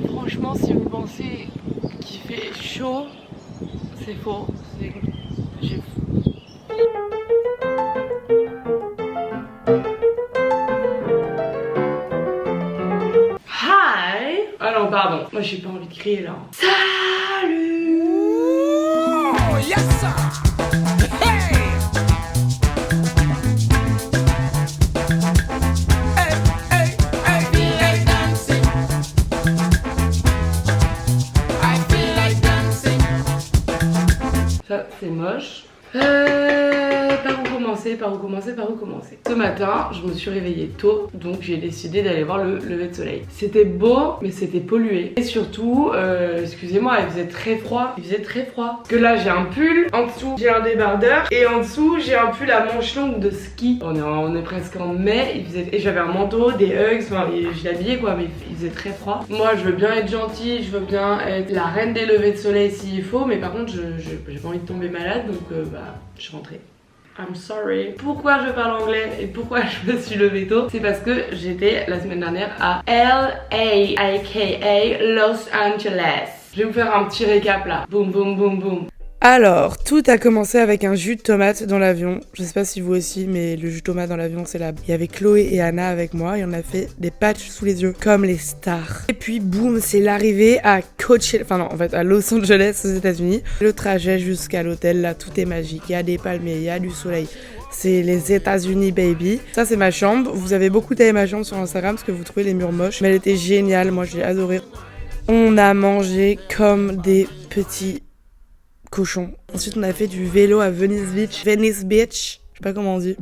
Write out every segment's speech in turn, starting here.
Franchement, si vous pensez qu'il fait chaud, c'est faux. J'ai... Hi! Ah non, pardon. Moi, j'ai pas envie de crier là. Salut! Oh, yes, sir. Hey! Hey, hey, hey, I feel like dancing. I feel like dancing. Ça, c'est moche. Par où commencer. Ce matin, je me suis réveillée tôt, donc j'ai décidé d'aller voir le lever de soleil. C'était beau, mais c'était pollué. Et surtout, excusez-moi, il faisait très froid. Parce que là, j'ai un pull, en dessous, j'ai un débardeur, et en dessous, j'ai un pull à manches longues de ski. On est presque en mai, et j'avais un manteau, des hugs, enfin, je l'habillais quoi, mais il faisait très froid. Moi, je veux bien être gentille, je veux bien être la reine des levées de soleil s'il faut, mais par contre, j'ai pas envie de tomber malade, donc je suis rentrée. I'm sorry. Pourquoi je parle anglais et pourquoi je me suis levée tôt? C'est parce que j'étais la semaine dernière à LA, aka Los Angeles. Je vais vous faire un petit récap là. Boum, boum, boum, boum. Alors, tout a commencé avec un jus de tomate dans l'avion. Je sais pas si vous aussi, mais le jus de tomate dans l'avion, c'est là. Il y avait Chloé et Anna avec moi et on a fait des patchs sous les yeux, comme les stars. Et puis, boum, c'est l'arrivée à Coachella, enfin non, en fait, à Los Angeles, aux États-Unis. Le trajet jusqu'à l'hôtel, là, tout est magique. Il y a des palmiers, il y a du soleil. C'est les États-Unis, baby. Ça, c'est ma chambre. Vous avez beaucoup taillé ma chambre sur Instagram parce que vous trouvez les murs moches. Mais elle était géniale. Moi, j'ai adoré. On a mangé comme des petits cochon. Ensuite, on a fait du vélo à Venice Beach. Venice Beach, je sais pas comment on dit.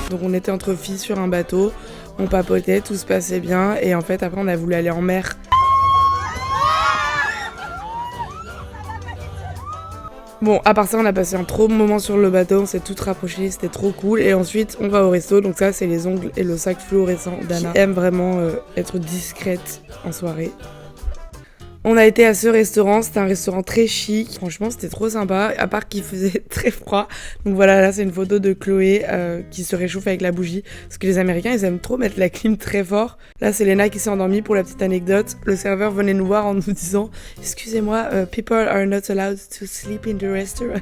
Donc on était entre filles sur un bateau, on papotait, tout se passait bien et en fait après on a voulu aller en mer. Bon, à part ça, on a passé un trop bon moment sur le bateau, on s'est toutes rapprochées, c'était trop cool. Et ensuite, on va au resto, donc ça, c'est les ongles et le sac fluorescent d'Anna. Qui aime vraiment être discrète en soirée. On a été à ce restaurant, c'était un restaurant très chic. Franchement, c'était trop sympa, à part qu'il faisait très froid. Donc voilà, là, c'est une photo de Chloé qui se réchauffe avec la bougie. Parce que les Américains, ils aiment trop mettre la clim très fort. Là, c'est Léna qui s'est endormie pour la petite anecdote. Le serveur venait nous voir en nous disant « Excusez-moi, people are not allowed to sleep in the restaurant. »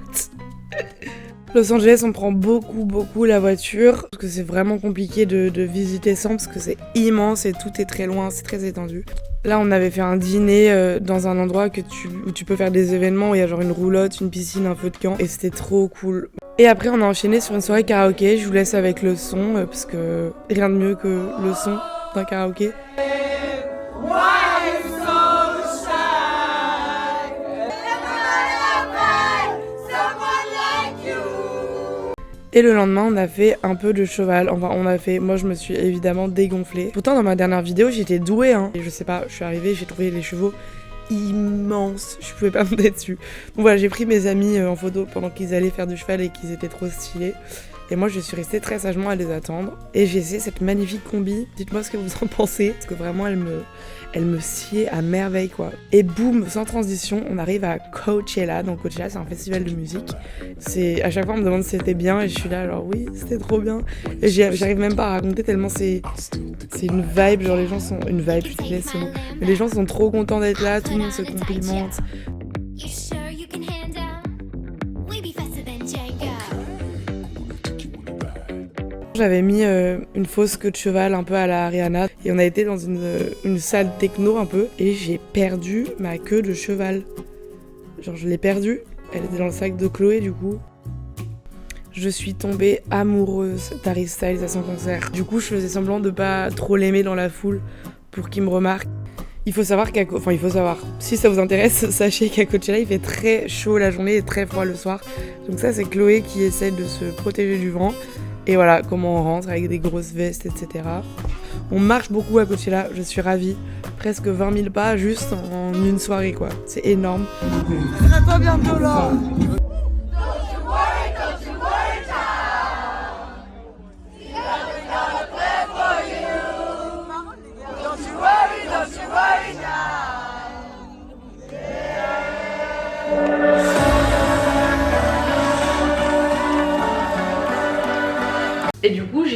Los Angeles, on prend beaucoup la voiture. Parce que c'est vraiment compliqué de visiter sans, parce que c'est immense et tout est très loin, c'est très étendu. Là, on avait fait un dîner dans un endroit où tu peux faire des événements, où il y a genre une roulotte, une piscine, un feu de camp, et c'était trop cool. Et après, on a enchaîné sur une soirée karaoké. Je vous laisse avec le son, parce que rien de mieux que le son d'un karaoké. Et le lendemain, on a fait un peu de cheval. Enfin, moi, je me suis évidemment dégonflée. Pourtant, dans ma dernière vidéo, j'étais douée, hein. Et je sais pas, je suis arrivée, j'ai trouvé les chevaux immenses. Je pouvais pas monter dessus. Donc voilà, j'ai pris mes amis en photo pendant qu'ils allaient faire du cheval et qu'ils étaient trop stylés. Et moi, je suis restée très sagement à les attendre. Et j'ai essayé cette magnifique combi. Dites-moi ce que vous en pensez. Parce que vraiment, elle me sied à merveille, quoi. Et boum, sans transition, on arrive à Coachella. Donc Coachella, c'est un festival de musique. À chaque fois, on me demande si c'était bien. Et je suis là, alors oui, c'était trop bien. Et j'arrive même pas à raconter tellement c'est une vibe. Genre, les gens sont... Une vibe, je laisse ce mot. Mais les gens sont trop contents d'être là. Tout le monde se complimente. J'avais mis une fausse queue de cheval un peu à la Rihanna et on a été dans une salle techno un peu et j'ai perdu ma queue de cheval. Genre je l'ai perdue, elle était dans le sac de Chloé du coup. Je suis tombée amoureuse d'Harry Styles à son concert. Du coup je faisais semblant de pas trop l'aimer dans la foule pour qu'il me remarque. Il faut savoir si ça vous intéresse, sachez qu'à Coachella il fait très chaud la journée et très froid le soir. Donc ça c'est Chloé qui essaie de se protéger du vent. Et voilà comment on rentre avec des grosses vestes, etc. On marche beaucoup à Coachella, je suis ravie. Presque 20 000 pas juste en une soirée, quoi. C'est énorme. Je serai pas bientôt là. Don't you worry,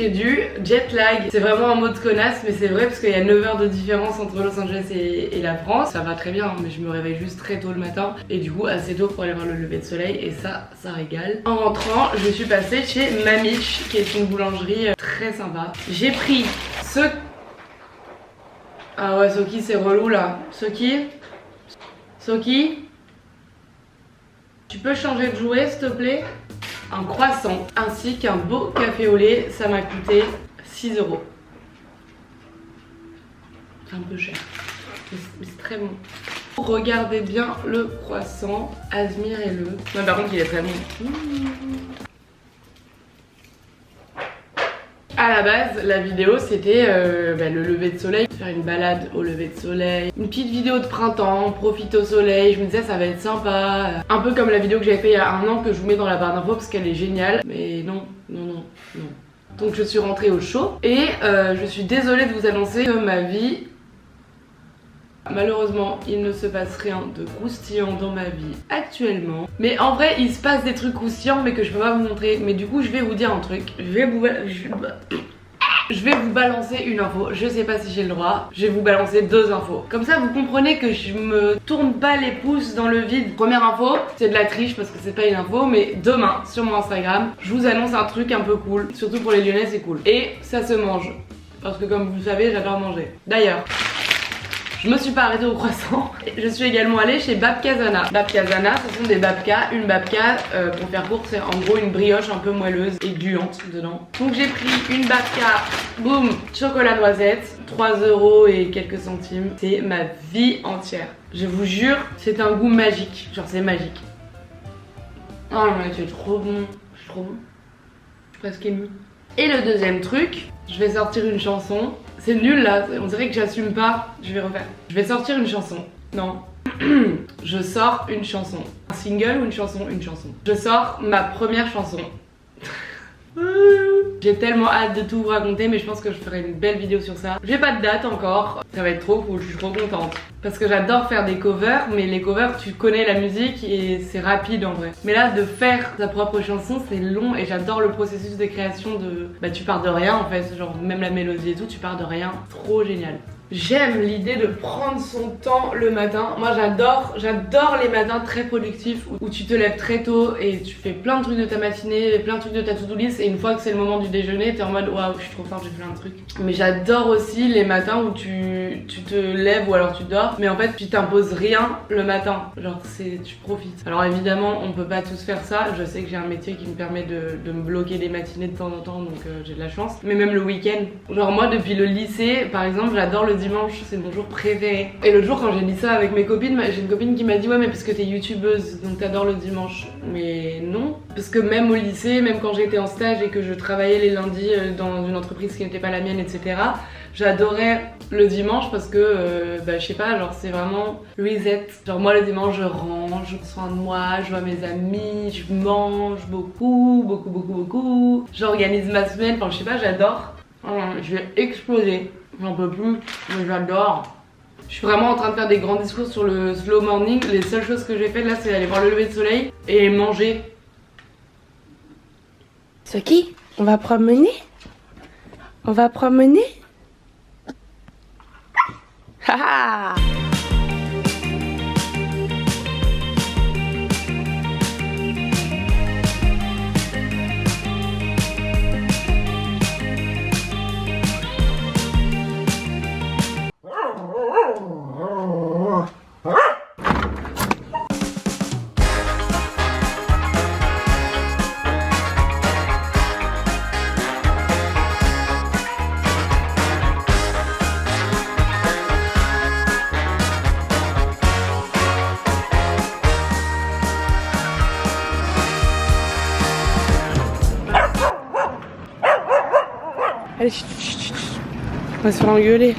j'ai du jet lag. C'est vraiment un mot de connasse, mais c'est vrai parce qu'il y a 9 heures de différence entre Los Angeles et la France. Ça va très bien, hein, mais je me réveille juste très tôt le matin et du coup assez tôt pour aller voir le lever de soleil et ça régale. En rentrant, je suis passée chez Mamich, qui est une boulangerie très sympa. J'ai pris ce... Ah ouais, Soki, c'est relou là. Soki, tu peux changer de jouet s'il te plaît? Un croissant ainsi qu'un beau café au lait, ça m'a coûté 6 €. C'est un peu cher, mais c'est très bon. Regardez bien le croissant, admirez-le. Ouais, par contre il est très bon. À la base, la vidéo c'était le lever de soleil, faire une balade au lever de soleil, une petite vidéo de printemps, profite au soleil, je me disais ça va être sympa. Un peu comme la vidéo que j'avais fait il y a 1 an que je vous mets dans la barre d'infos parce qu'elle est géniale, mais non. Donc je suis rentrée au chaud et je suis désolée de vous annoncer que ma vie... Malheureusement, il ne se passe rien de croustillant dans ma vie actuellement. Mais en vrai, il se passe des trucs croustillants mais que je peux pas vous montrer. Mais du coup, je vais vous dire un truc. Je vais vous balancer une info. Je sais pas si j'ai le droit. Je vais vous balancer 2 infos. Comme ça, vous comprenez que je me tourne pas les pouces dans le vide. Première info, c'est de la triche parce que c'est pas une info. Mais demain, sur mon Instagram, je vous annonce un truc un peu cool. Surtout pour les Lyonnais, c'est cool. Et ça se mange. Parce que comme vous le savez, j'adore manger. D'ailleurs... je me suis pas arrêtée au croissant. Je suis également allée chez Babkazana. Babkazana, ce sont des babkas. Une babka, pour faire court, c'est en gros une brioche un peu moelleuse et gluante dedans. Donc j'ai pris une babka, boum, chocolat noisette, 3 € et quelques centimes. C'est ma vie entière. Je vous jure, c'est un goût magique. Genre c'est magique. Oh mais c'est trop bon. C'est trop bon. Je suis presque émue. Et le deuxième truc, je vais sortir une chanson. C'est nul là, on dirait que j'assume pas. Je vais refaire. Je vais sortir une chanson. Non. Je sors une chanson. Un single ou une chanson? Une chanson. Je sors ma première chanson. J'ai tellement hâte de tout vous raconter, mais je pense que je ferai une belle vidéo sur ça. J'ai pas de date encore, ça va être trop cool, je suis trop contente. Parce que j'adore faire des covers, mais les covers tu connais la musique et c'est rapide en vrai. Mais là de faire ta propre chanson c'est long et j'adore le processus de création de... Bah tu pars de rien en fait, genre même la mélodie et tout, tu pars de rien, trop génial. J'aime l'idée de prendre son temps le matin. Moi j'adore les matins très productifs où tu te lèves très tôt et tu fais plein de trucs de ta matinée, plein de trucs de ta to-do list et une fois que c'est le moment du déjeuner, t'es en mode waouh, je suis trop forte, j'ai fait plein de trucs. Mais j'adore aussi les matins où tu te lèves ou alors tu dors, mais en fait tu t'imposes rien le matin. Genre tu profites. Alors évidemment on peut pas tous faire ça. Je sais que j'ai un métier qui me permet de me bloquer les matinées de temps en temps, donc j'ai de la chance. Mais même le week-end. Genre moi depuis le lycée par exemple, j'adore le dimanche, c'est mon jour préféré. Et l'autre jour quand j'ai dit ça avec mes copines, j'ai une copine qui m'a dit ouais mais parce que t'es youtubeuse donc t'adores le dimanche. Mais non, parce que même au lycée, même quand j'étais en stage et que je travaillais les lundis dans une entreprise qui n'était pas la mienne, etc., j'adorais le dimanche parce que je sais pas, genre c'est vraiment reset. Genre moi le dimanche je range, je prends soin de moi, je vois mes amis, je mange beaucoup, j'organise ma semaine, enfin je sais pas, j'adore. Je vais exploser. J'en peux plus, mais j'adore. Je suis vraiment en train de faire des grands discours sur le slow morning. Les seules choses que j'ai faites là, c'est aller voir le lever de soleil et manger. Soki, on va promener? On va promener? Haha! Allez, chut, chut, chut. On va se faire engueuler.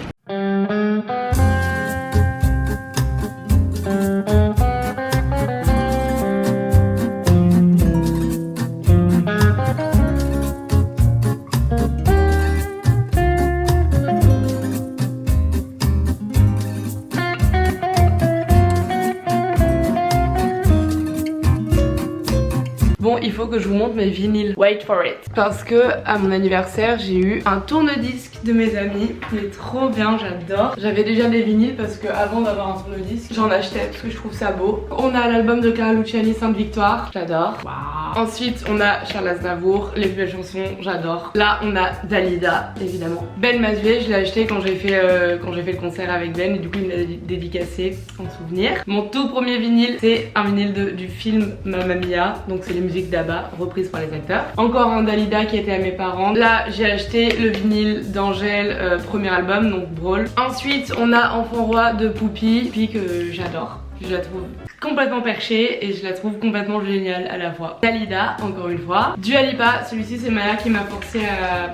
Bon, il faut que je vous montre mes vinyles. Wait for it. Parce que à mon anniversaire, j'ai eu un tourne-disque de mes amis. Il est trop bien, j'adore. J'avais déjà des vinyles parce que avant d'avoir un tourne-disque, j'en achetais parce que je trouve ça beau. On a l'album de Clara Luciani, Sainte Victoire, j'adore. Wow. Ensuite, on a Charles Aznavour, les plus belles chansons, j'adore. Là, on a Dalida, évidemment. Ben Mazué, je l'ai acheté quand j'ai fait le concert avec Ben et du coup il me l'a dédicacé en souvenir. Mon tout premier vinyle, c'est un vinyle du film Mamma Mia, donc c'est les musiques d'Abba reprises par les acteurs. Encore un Dalida qui était à mes parents. Là, j'ai acheté le vinyle d'Angèle, premier album, donc Brawl. Ensuite, on a Enfant Roi de Poupie, que j'adore. Je la trouve complètement perchée et je la trouve complètement géniale à la fois. Dalida, encore une fois. Dua Lipa, celui-ci c'est Maya qui m'a forcé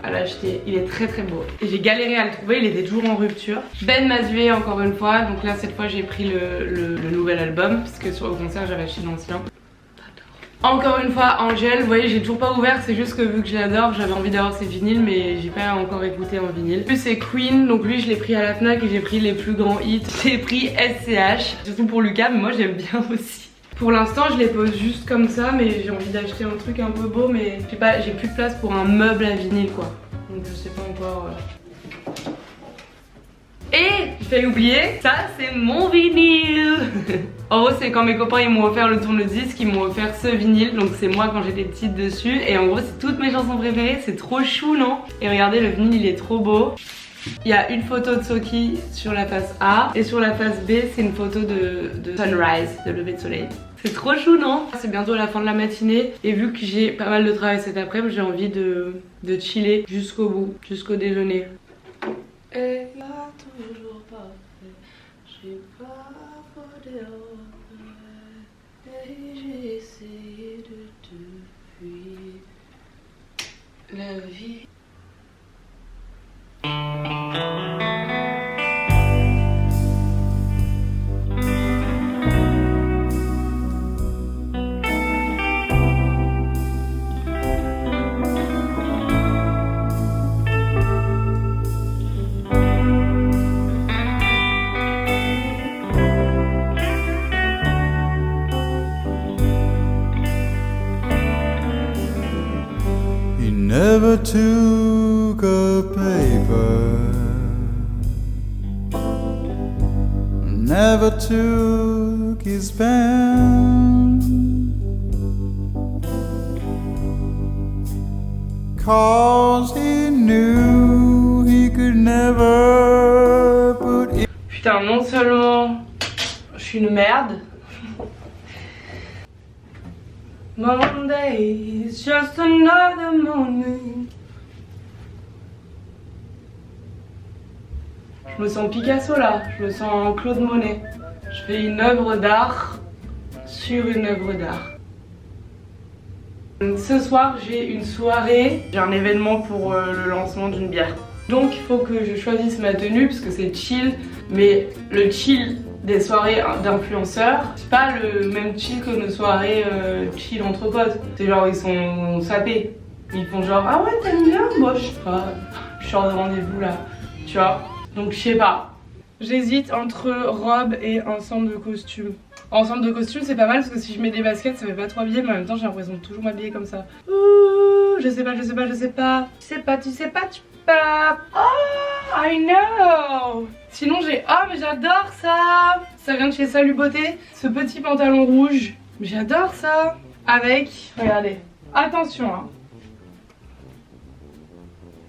à l'acheter. Il est très très beau. Et j'ai galéré à le trouver, il était toujours en rupture. Ben Mazué, encore une fois. Donc là, cette fois, j'ai pris le nouvel album, puisque sur le concert, j'avais acheté l'ancien. Encore une fois, Angèle, vous voyez, j'ai toujours pas ouvert, c'est juste que vu que je l'adore, j'avais envie d'avoir ses vinyles, mais j'ai pas encore écouté en vinyle. Plus c'est Queen, donc lui je l'ai pris à la Fnac et j'ai pris les plus grands hits. J'ai pris SCH, surtout pour Lucas, mais moi j'aime bien aussi. Pour l'instant je les pose juste comme ça, mais j'ai envie d'acheter un truc un peu beau, mais j'ai plus de place pour un meuble à vinyle quoi. Donc je sais pas encore. Et je vais oublier, ça c'est mon vinyle. En gros c'est quand mes copains ils m'ont offert le tourne-disque, ils m'ont offert ce vinyle, donc c'est moi quand j'étais petite dessus. Et en gros c'est toutes mes chansons préférées, c'est trop chou non? Et regardez le vinyle il est trop beau. Il y a une photo de Soki sur la face A et sur la face B c'est une photo de sunrise, de lever de soleil. C'est trop chou non? C'est bientôt la fin de la matinée et vu que j'ai pas mal de travail cet après-midi, j'ai envie de chiller jusqu'au bout, jusqu'au déjeuner. Et là toujours pas fait, j'ai pas faudé et j'ai essayé de te fuir la vie. Never took a paper, never took his pen, 'cause he knew he could never put it. Putain, non seulement je suis une merde, Monday is just another morning. Je me sens Picasso là, je me sens Claude Monet. Je fais une œuvre d'art sur une œuvre d'art. Ce soir j'ai une soirée, j'ai un événement pour le lancement d'une bière. Donc il faut que je choisisse ma tenue parce que c'est chill, mais le chill des soirées d'influenceurs, c'est pas le même chill que nos soirées chill entre potes. C'est genre ils sont sapés. Ils font genre ah ouais t'aimes bien? Moi je sais pas, je sors de rendez-vous là, tu vois. Donc je sais pas. J'hésite entre robe et ensemble de costumes. Ensemble de costumes c'est pas mal parce que si je mets des baskets ça fait pas trop habillé, mais en même temps j'ai l'impression de toujours m'habiller comme ça. Ouh, je sais pas. Oh, I know. Sinon j'ai... Oh mais j'adore ça. Ça vient de chez Salut Beauté. Ce petit pantalon rouge. J'adore ça. Avec... Regardez. Attention hein.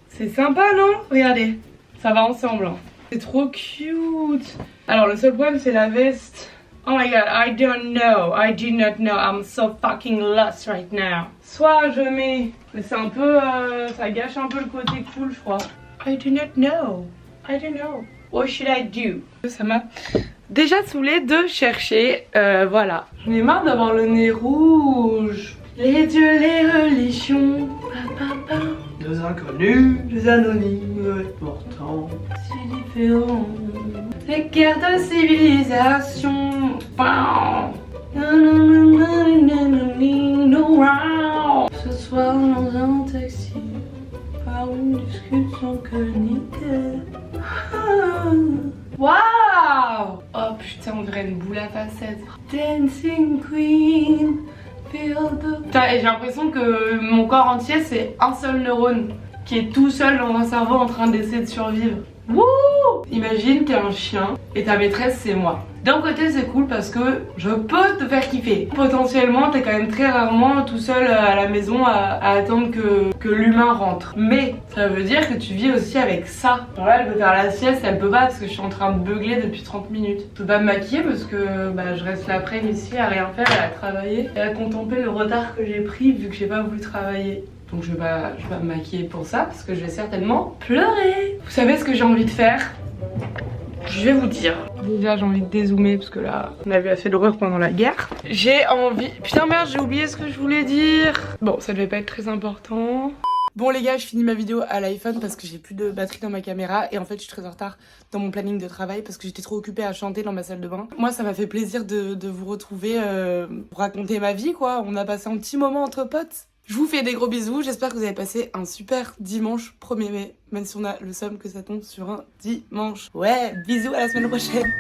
C'est sympa non? Regardez. Ça va ensemble hein. C'est trop cute. Alors le seul problème c'est la veste. Oh my god, I don't know. I do not know. I'm so fucking lost right now. Soit je mets... Mais c'est un peu... ça gâche un peu le côté cool je crois. I do not know. I don't know. What should I do? Ça m'a déjà saoulé de chercher. Voilà. J'en ai marre d'avoir le nez rouge. Les dieux, les religions. Deux inconnus, des anonymes. Pourtant, si différents. Les guerres de civilisation. Ce soir dans un taxi, par une discussion chronique. Waouh! Oh putain, on dirait une boule à facettes. Dancing Queen, Putain, et j'ai l'impression que mon corps entier c'est un seul neurone qui est tout seul dans un cerveau en train d'essayer de survivre. Wouh! Imagine t'es un chien et ta maîtresse c'est moi. D'un côté c'est cool parce que je peux te faire kiffer. Potentiellement t'es quand même très rarement tout seul à la maison à attendre que l'humain rentre. Mais ça veut dire que tu vis aussi avec ça. Genre là elle veut faire la sieste, elle peut pas parce que je suis en train de beugler depuis 30 minutes. Je peux pas me maquiller parce que je reste l'après-midi ici à rien faire et à travailler et à contempler le retard que j'ai pris vu que j'ai pas voulu travailler. Donc je vais pas me maquiller pour ça parce que je vais certainement pleurer. Vous savez ce que j'ai envie de faire? Je vais vous dire. Déjà j'ai envie de dézoomer parce que là on a vu assez d'horreur pendant la guerre. J'ai envie... Putain merde, j'ai oublié ce que je voulais dire. Bon, ça devait pas être très important. Bon les gars, je finis ma vidéo à l'iPhone parce que j'ai plus de batterie dans ma caméra et en fait je suis très en retard dans mon planning de travail parce que j'étais trop occupée à chanter dans ma salle de bain. Moi ça m'a fait plaisir de vous retrouver pour raconter ma vie quoi. On a passé un petit moment entre potes. Je vous fais des gros bisous, j'espère que vous avez passé un super dimanche 1er mai, même si on a le somme que ça tombe sur un dimanche. Ouais, bisous, à la semaine prochaine.